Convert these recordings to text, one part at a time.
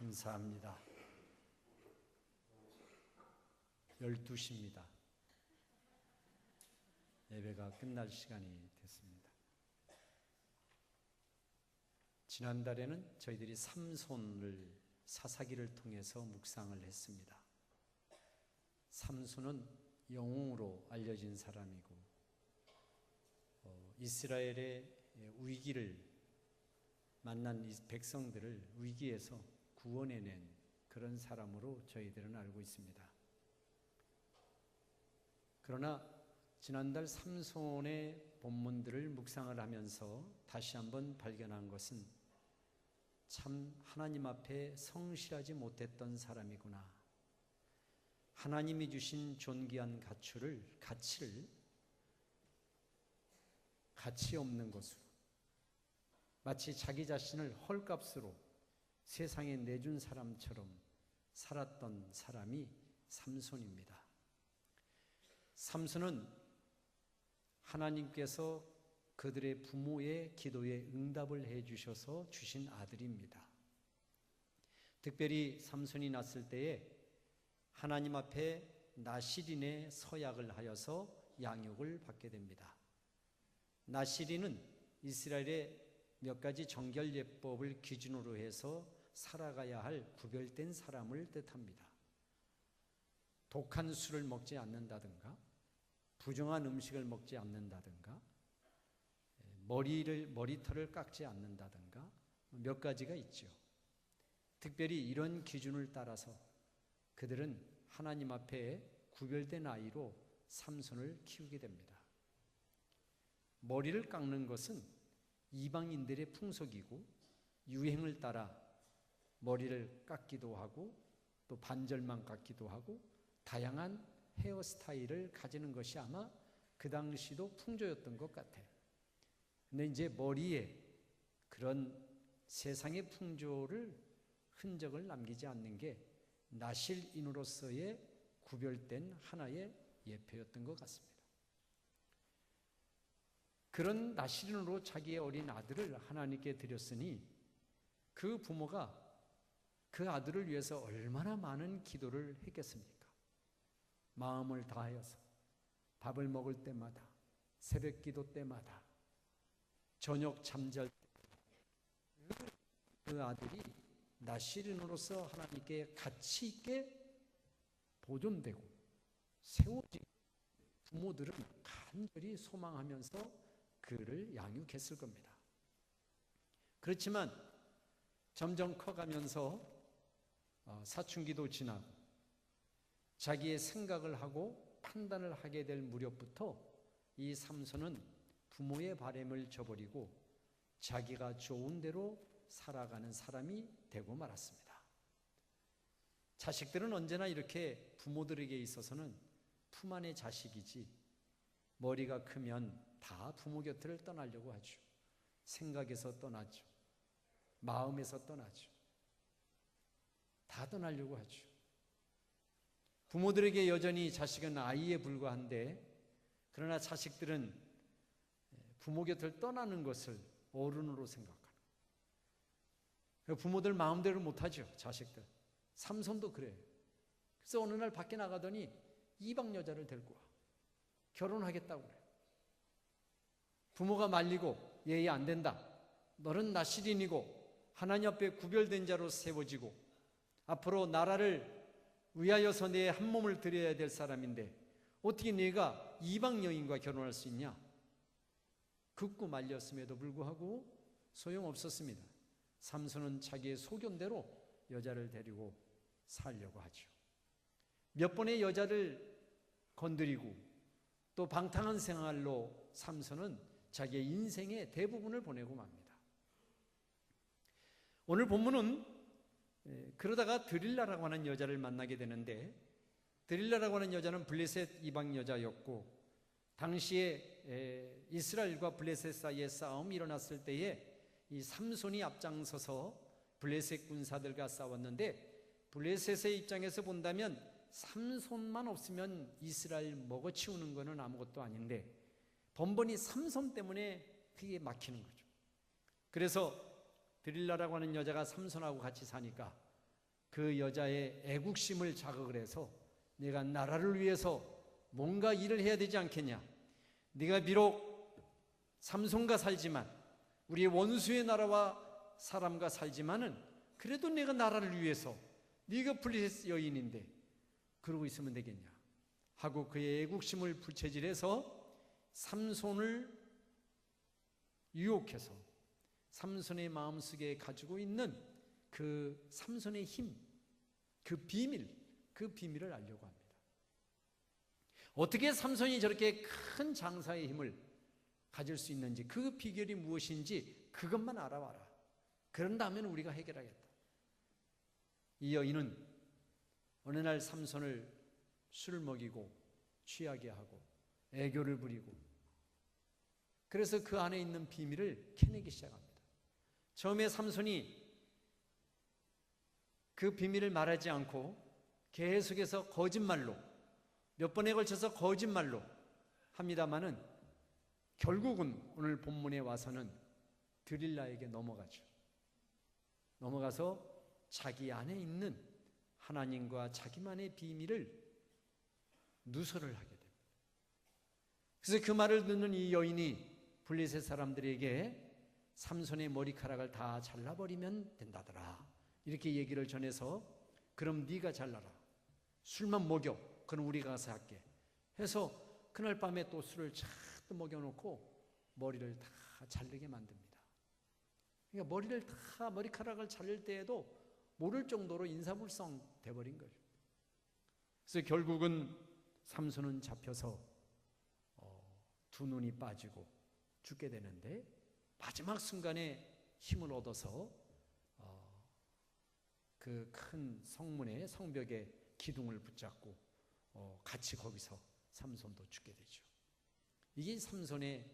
감사합니다. 12시입니다. 예배가 끝날 시간이 됐습니다. 지난달에는 저희들이 삼손을 사사기를 통해서 묵상을 했습니다. 삼손은 영웅으로 알려진 사람이고 이스라엘의 위기를 만난 이 백성들을 위기에서 구원해낸 그런 사람으로 저희들은 알고 있습니다. 그러나 지난달 삼손의 본문들을 묵상을 하면서 다시 한번 발견한 것은 참 하나님 앞에 성실하지 못했던 사람이구나. 하나님이 주신 존귀한 가치를 가치 없는 것으로 마치 자기 자신을 헐값으로 세상에 내준 사람처럼 살았던 사람이 삼손입니다. 삼손은 하나님께서 그들의 부모의 기도에 응답을 해 주셔서 주신 아들입니다. 특별히 삼손이 났을 때에 하나님 앞에 나실인의 서약을 하여서 양육을 받게 됩니다. 나실인은 이스라엘의 몇 가지 정결예법을 기준으로 해서 살아가야 할 구별된 사람을 뜻합니다. 독한 술을 먹지 않는다든가, 부정한 음식을 먹지 않는다든가, 머리털을 깎지 않는다든가 몇 가지가 있죠. 특별히 이런 기준을 따라서 그들은 하나님 앞에 구별된 아이로 삼손을 키우게 됩니다. 머리를 깎는 것은 이방인들의 풍속이고 유행을 따라 머리를 깎기도 하고 또 반절만 깎기도 하고 다양한 헤어스타일을 가지는 것이 아마 그 당시도 풍조였던 것 같아요. 근데 이제 머리에 그런 세상의 풍조를 흔적을 남기지 않는 게 나실인으로서의 구별된 하나의 예표였던 것 같습니다. 그런 나실인으로 자기의 어린 아들을 하나님께 드렸으니 그 부모가 그 아들을 위해서 얼마나 많은 기도를 했겠습니까? 마음을 다하여서 밥을 먹을 때마다, 새벽 기도 때마다, 저녁 잠잘 때 그 아들이 나실인으로서 하나님께 가치 있게 보존되고 세워지고 부모들은 간절히 소망하면서 그를 양육했을 겁니다. 그렇지만 점점 커가면서 사춘기도 지나고 자기의 생각을 하고 판단을 하게 될 무렵부터 이 삼손은 부모의 바램을 저버리고 자기가 좋은 대로 살아가는 사람이 되고 말았습니다. 자식들은 언제나 이렇게 부모들에게 있어서는 품 안의 자식이지 머리가 크면 다 부모 곁을 떠나려고 하죠. 생각에서 떠나죠. 마음에서 떠나죠. 다 떠나려고 하죠. 부모들에게 여전히 자식은 아이에 불과한데 그러나 자식들은 부모 곁을 떠나는 것을 어른으로 생각하는 거예요. 부모들 마음대로 못하죠. 자식들. 삼손도 그래요. 그래서 어느 날 밖에 나가더니 이방 여자를 데리고 와. 결혼하겠다고 그래요. 부모가 말리고 얘 안 된다. 너는 나실인이고 하나님 앞에 구별된 자로 세워지고 앞으로 나라를 위하여서 내 한 몸을 드려야 될 사람인데 어떻게 네가 이방 여인과 결혼할 수 있냐? 극구 말렸음에도 불구하고 소용없었습니다. 삼손은 자기의 소견대로 여자를 데리고 살려고 하죠. 몇 번의 여자를 건드리고 또 방탕한 생활로 삼손은 자기의 인생의 대부분을 보내고 맙니다. 오늘 본문은 그러다가 드릴라라고 하는 여자를 만나게 되는데 드릴라라고 하는 여자는 블레셋 이방 여자였고 당시에 이스라엘과 블레셋 사이에 싸움이 일어났을 때에 이 삼손이 앞장서서 블레셋 군사들과 싸웠는데 블레셋의 입장에서 본다면 삼손만 없으면 이스라엘 먹어치우는 것은 아무것도 아닌데 번번이 삼손 때문에 그게 막히는 거죠. 그래서 드릴라라고 하는 여자가 삼손하고 같이 사니까 그 여자의 애국심을 자극을 해서 내가 나라를 위해서 뭔가 일을 해야 되지 않겠냐. 네가 비록 삼손과 살지만 우리 원수의 나라와 사람과 살지만은 그래도 내가 나라를 위해서 네가 블레셋 여인인데 그러고 있으면 되겠냐 하고 그의 애국심을 부채질해서 삼손을 유혹해서 삼손의 마음속에 가지고 있는 그 삼손의 힘, 그 비밀을 알려고 합니다. 어떻게 삼손이 저렇게 큰 장사의 힘을 가질 수 있는지, 그 비결이 무엇인지 그것만 알아와라. 그런 다음에는 우리가 해결하겠다. 이 여인은 어느 날 삼손을 술을 먹이고 취하게 하고 애교를 부리고, 그래서 그 안에 있는 비밀을 캐내기 시작합니다. 처음에 삼손이 그 비밀을 말하지 않고 계속해서 거짓말로, 몇 번에 걸쳐서 거짓말로 합니다마는 결국은 오늘 본문에 와서는 드릴라에게 넘어가죠. 넘어가서 자기 안에 있는 하나님과 자기만의 비밀을 누설을 하게 됩니다. 그래서 그 말을 듣는 이 여인이 블레셋 사람들에게 삼손의 머리카락을 다 잘라버리면 된다더라, 이렇게 얘기를 전해서 그럼 네가 잘라라, 술만 먹여, 그럼 우리가 가서 할게 해서 그날 밤에 또 술을 쫙 먹여놓고 머리를 다 자르게 만듭니다. 그러니까 머리카락을 자를 때에도 모를 정도로 인사불성 돼버린 거죠. 그래서 결국은 삼손은 잡혀서 두 눈이 빠지고 죽게 되는데, 마지막 순간에 힘을 얻어서 그 큰 성문의 성벽에 기둥을 붙잡고 같이 거기서 삼손도 죽게 되죠. 이게 삼손의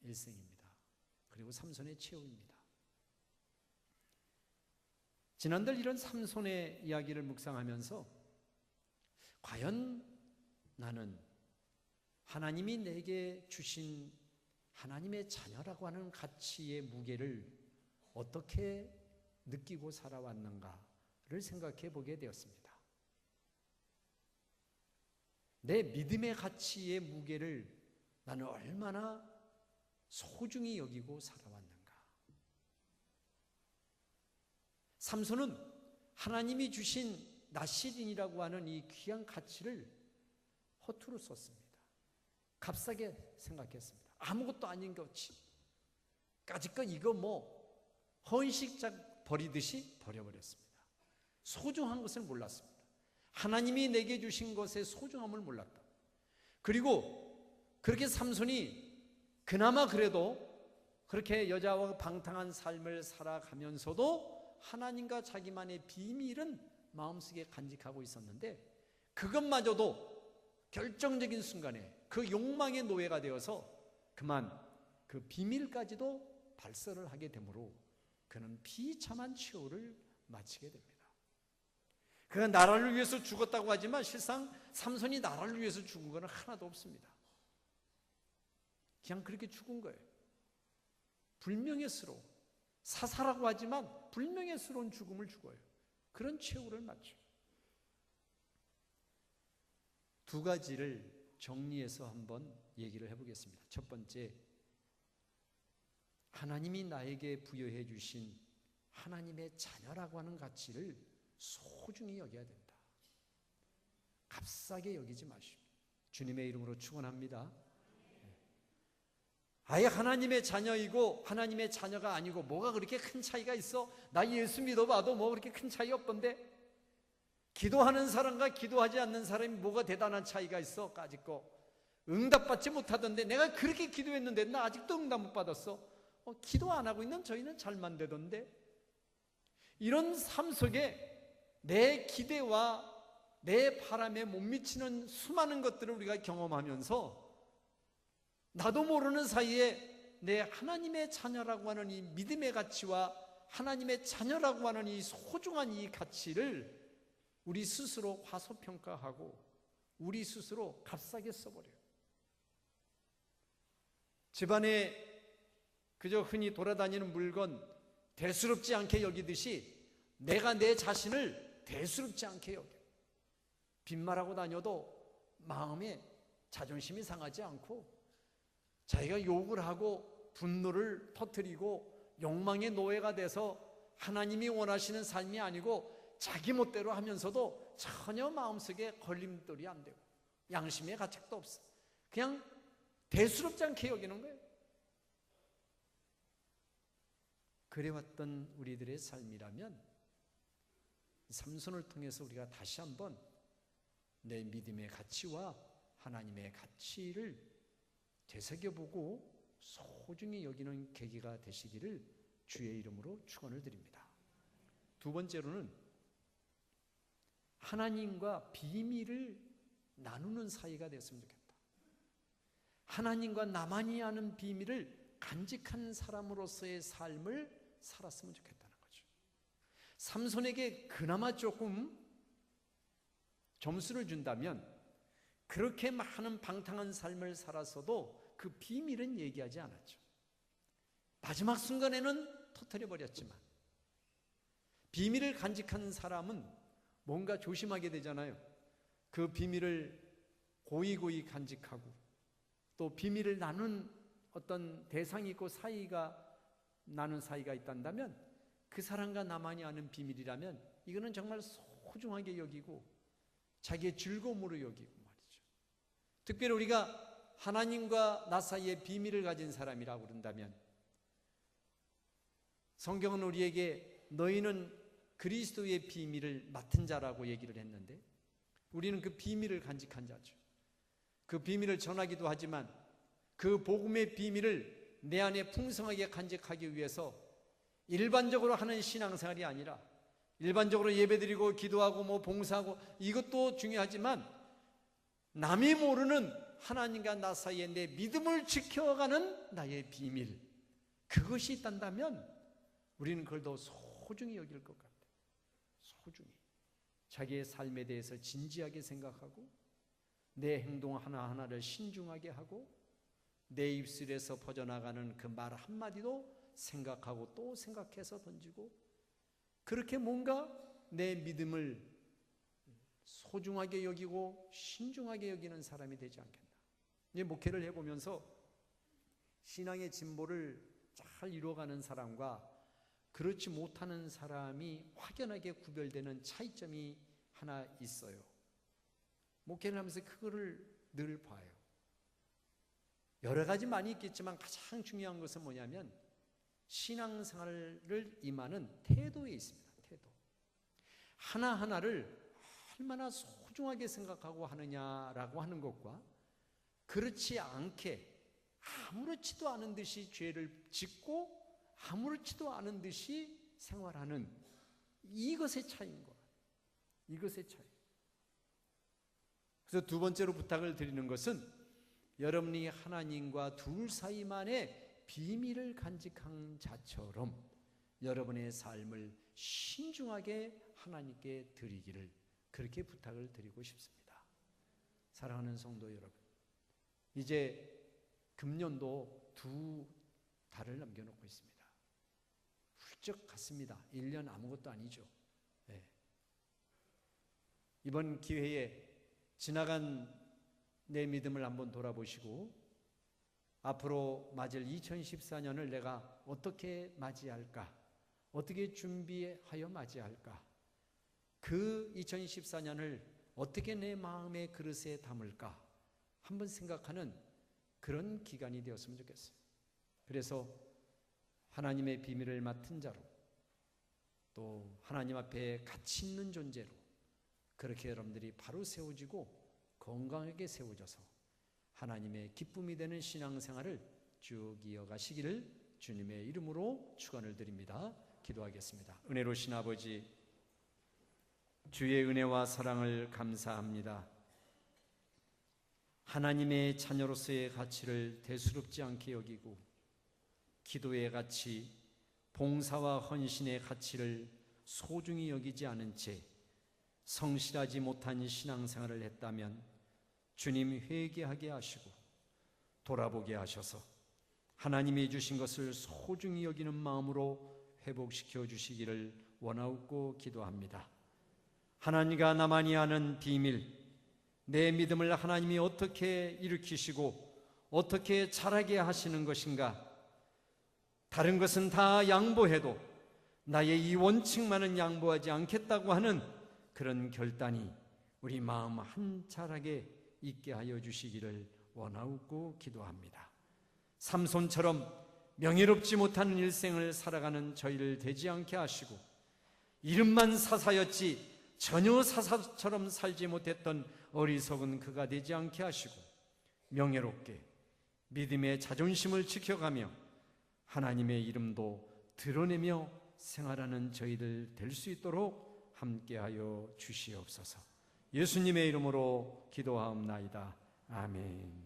일생입니다. 그리고 삼손의 최후입니다. 지난달 이런 삼손의 이야기를 묵상하면서 과연 나는 하나님이 내게 주신 하나님의 자녀라고 하는 가치의 무게를 어떻게 느끼고 살아왔는가를 생각해 보게 되었습니다. 내 믿음의 가치의 무게를 나는 얼마나 소중히 여기고 살아왔는가. 삼손은 하나님이 주신 나실인이라고 하는 이 귀한 가치를 허투루 썼습니다. 값싸게 생각했습니다. 아무것도 아닌 것이 까짓것 이거 헌식작 버리듯이 버려버렸습니다. 소중한 것을 몰랐습니다. 하나님이 내게 주신 것의 소중함을 몰랐다. 그리고 그렇게 삼손이 그나마 그래도 그렇게 여자와 방탕한 삶을 살아가면서도 하나님과 자기만의 비밀은 마음속에 간직하고 있었는데, 그것마저도 결정적인 순간에 그 욕망의 노예가 되어서 그만 그 비밀까지도 발설을 하게 되므로 그는 비참한 최후를 마치게 됩니다. 그가 나라를 위해서 죽었다고 하지만 실상 삼손이 나라를 위해서 죽은 것은 하나도 없습니다. 그냥 그렇게 죽은 거예요. 불명예스러워, 사사라고 하지만 불명예스러운 죽음을 죽어요. 그런 최후를 맞죠. 두 가지를 정리해서 한번 얘기를 해보겠습니다. 첫 번째, 하나님이 나에게 부여해 주신 하나님의 자녀라고 하는 가치를 소중히 여겨야 된다. 값싸게 여기지 마십시오. 주님의 이름으로 축원합니다. 아예 하나님의 자녀이고 하나님의 자녀가 아니고 뭐가 그렇게 큰 차이가 있어? 나 예수 믿어봐도 뭐 그렇게 큰 차이 없던데? 기도하는 사람과 기도하지 않는 사람이 뭐가 대단한 차이가 있어? 까짓거 응답받지 못하던데 내가 그렇게 기도했는데 나 아직도 응답 못 받았어. 기도 안 하고 있는 저희는 잘만 되던데. 이런 삶 속에 내 기대와 내 바람에 못 미치는 수많은 것들을 우리가 경험하면서 나도 모르는 사이에 내 하나님의 자녀라고 하는 이 믿음의 가치와 하나님의 자녀라고 하는 이 소중한 이 가치를 우리 스스로 과소평가하고 우리 스스로 값싸게 써버려요. 집안에 그저 흔히 돌아다니는 물건 대수롭지 않게 여기듯이 내가 내 자신을 대수롭지 않게 여겨. 빈말하고 다녀도 마음에 자존심이 상하지 않고, 자기가 욕을 하고 분노를 터뜨리고 욕망의 노예가 돼서 하나님이 원하시는 삶이 아니고 자기 멋대로 하면서도 전혀 마음속에 걸림돌이 안 되고 양심의 가책도 없어. 그냥 대수롭지 않게 여기는 거예요. 그래왔던 우리들의 삶이라면 삼손을 통해서 우리가 다시 한번 내 믿음의 가치와 하나님의 가치를 되새겨보고 소중히 여기는 계기가 되시기를 주의 이름으로 축원을 드립니다. 두 번째로는 하나님과 비밀을 나누는 사이가 됐으면 좋겠다. 하나님과 나만이 아는 비밀을 간직한 사람으로서의 삶을 살았으면 좋겠다는 거죠. 삼손에게 그나마 조금 점수를 준다면, 그렇게 많은 방탕한 삶을 살았어도 그 비밀은 얘기하지 않았죠. 마지막 순간에는 터뜨려버렸지만, 비밀을 간직하는 사람은 뭔가 조심하게 되잖아요. 그 비밀을 고이고이 간직하고, 또 비밀을 나눈 어떤 대상이 있고 사이가 나눈 사이가 있단다면, 그 사람과 나만이 아는 비밀이라면 이거는 정말 소중하게 여기고 자기의 즐거움으로 여기고 말이죠. 특별히 우리가 하나님과 나 사이에 비밀을 가진 사람이라고 그런다면, 성경은 우리에게 너희는 그리스도의 비밀을 맡은 자라고 얘기를 했는데, 우리는 그 비밀을 간직한 자죠. 그 비밀을 전하기도 하지만 그 복음의 비밀을 내 안에 풍성하게 간직하기 위해서 일반적으로 하는 신앙생활이 아니라, 일반적으로 예배드리고 기도하고 봉사하고 이것도 중요하지만, 남이 모르는 하나님과 나 사이에 내 믿음을 지켜가는 나의 비밀, 그것이 있단다면 우리는 그걸 더 소중히 여길 것 같아요. 소중히 자기의 삶에 대해서 진지하게 생각하고, 내 행동 하나하나를 신중하게 하고, 내 입술에서 퍼져나가는 그 말 한마디도 생각하고 또 생각해서 던지고, 그렇게 뭔가 내 믿음을 소중하게 여기고 신중하게 여기는 사람이 되지 않겠나. 이제 목회를 해보면서 신앙의 진보를 잘 이루어가는 사람과 그렇지 못하는 사람이 확연하게 구별되는 차이점이 하나 있어요. 목회를 하면서 그거를 늘 봐요. 여러 가지 많이 있겠지만 가장 중요한 것은 뭐냐면 신앙생활을 임하는 태도에 있습니다. 태도. 하나하나를 얼마나 소중하게 생각하고 하느냐라고 하는 것과, 그렇지 않게 아무렇지도 않은 듯이 죄를 짓고 아무렇지도 않은 듯이 생활하는 이것의 차이인 거예요. 이것의 차이. 그래서 두 번째로 부탁을 드리는 것은, 여러분이 하나님과 둘 사이만의 비밀을 간직한 자처럼 여러분의 삶을 신중하게 하나님께 드리기를, 그렇게 부탁을 드리고 싶습니다. 사랑하는 성도 여러분, 이제 금년도 두 달을 남겨놓고 있습니다. 훌쩍 갔습니다. 1년 아무것도 아니죠. 네. 이번 기회에 지나간 내 믿음을 한번 돌아보시고, 앞으로 맞을 2014년을 내가 어떻게 맞이할까? 어떻게 준비하여 맞이할까? 그 2014년을 어떻게 내 마음의 그릇에 담을까? 한번 생각하는 그런 기간이 되었으면 좋겠어요. 그래서 하나님의 비밀을 맡은 자로, 또 하나님 앞에 가치 있는 존재로 그렇게 여러분들이 바로 세워지고 건강하게 세워져서 하나님의 기쁨이 되는 신앙생활을 쭉 이어가시기를 주님의 이름으로 축원을 드립니다. 기도하겠습니다. 은혜로우신 아버지, 주의 은혜와 사랑을 감사합니다. 하나님의 자녀로서의 가치를 대수롭지 않게 여기고, 기도의 가치, 봉사와 헌신의 가치를 소중히 여기지 않은 채 성실하지 못한 신앙생활을 했다면 주님 회개하게 하시고 돌아보게 하셔서 하나님이 주신 것을 소중히 여기는 마음으로 회복시켜 주시기를 원하옵고 기도합니다. 하나님과 나만이 아는 비밀, 내 믿음을 하나님이 어떻게 일으키시고 어떻게 자라게 하시는 것인가? 다른 것은 다 양보해도 나의 이 원칙만은 양보하지 않겠다고 하는 그런 결단이 우리 마음 한차락에 있게 하여 주시기를 원하옵고 기도합니다. 삼손처럼 명예롭지 못한 일생을 살아가는 저희를 되지 않게 하시고, 이름만 사사였지 전혀 사사처럼 살지 못했던 어리석은 그가 되지 않게 하시고, 명예롭게 믿음의 자존심을 지켜가며 하나님의 이름도 드러내며 생활하는 저희들 될 수 있도록 함께하여 주시옵소서. 예수님의 이름으로 기도하옵나이다. 아멘.